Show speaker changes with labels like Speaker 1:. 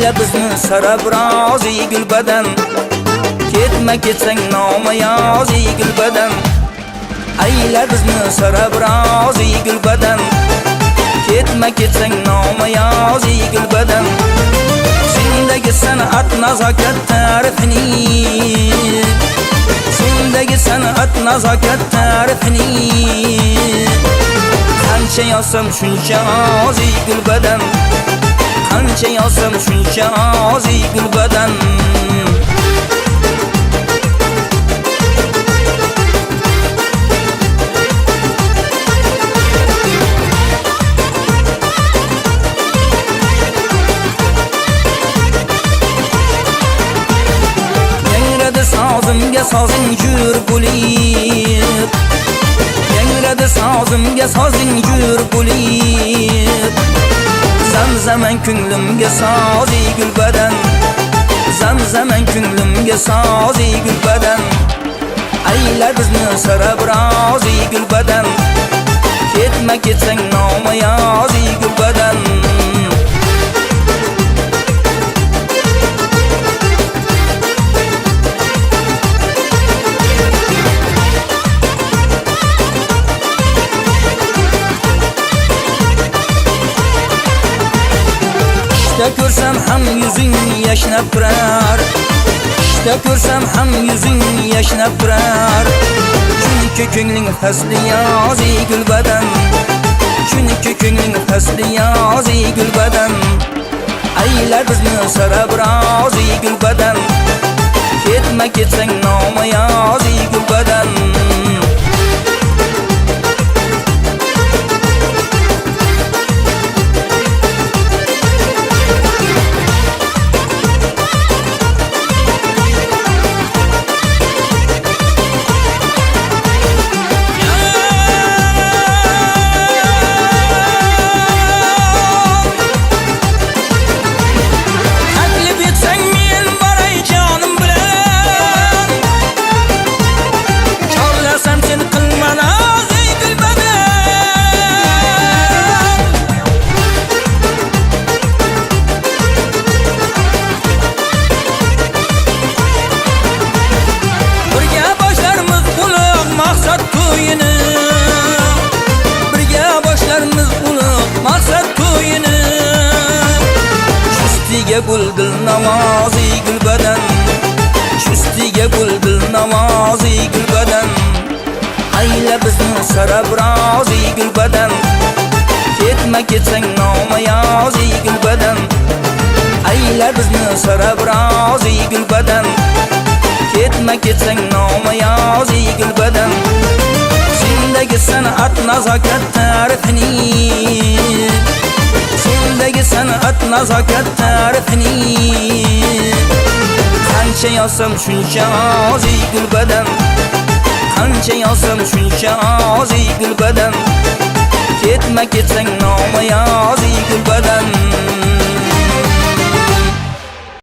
Speaker 1: ayla bizni sarabroz gulbadan, ketma ketsang nomayoz gulbadan. Ayla bizni sarabroz gulbadan, ketma ketsang nomayoz gulbadan. Sendagi san'at nazokat ta'rifini, sendagi san'at nazokat ta'rifini qancha yozsam shuncha oz gulbadan, qancha yozsam shuncha oz gulbadan. Sozimga sozing jur bo'lib, yangradi sozimga sozing jur bo'lib. Zamzaman ko'nglimga sozi gulbadan, zamzaman ko'nglimga sozi gulbadan. Ayla bizni sarabroz gulbadan, ketma ketsang nomayoz gulbadan. İşte ko'rsam ham yuzing yashnab turar, ishda ko'rsam ham yuzing yashnab turar. Chunki ko'ngling fasli yoz gulbadan, chunki ko'ngling fasli yoz gulbadan. Ayla bizni sarabroz gulbadan, ketma ketsang nomayoz gulbadan. Buldul namazi gulbadan, chustiga buldul namazi gulbadan. Ayla bizni sarabroz gulbadan, ketma ketsang nomayoz gulbadan. Ayla bizni sarabroz gulbadan, ketma ketsang nomayoz gulbadan. Sendagi san'at nazokat ta'rifini, sendagi san'at nazokat ta'rifini qancha yozsam shuncha oz gulbadan, qancha yozsam shuncha oz gulbadan. Ketma ketsang nomayoz gulbadan.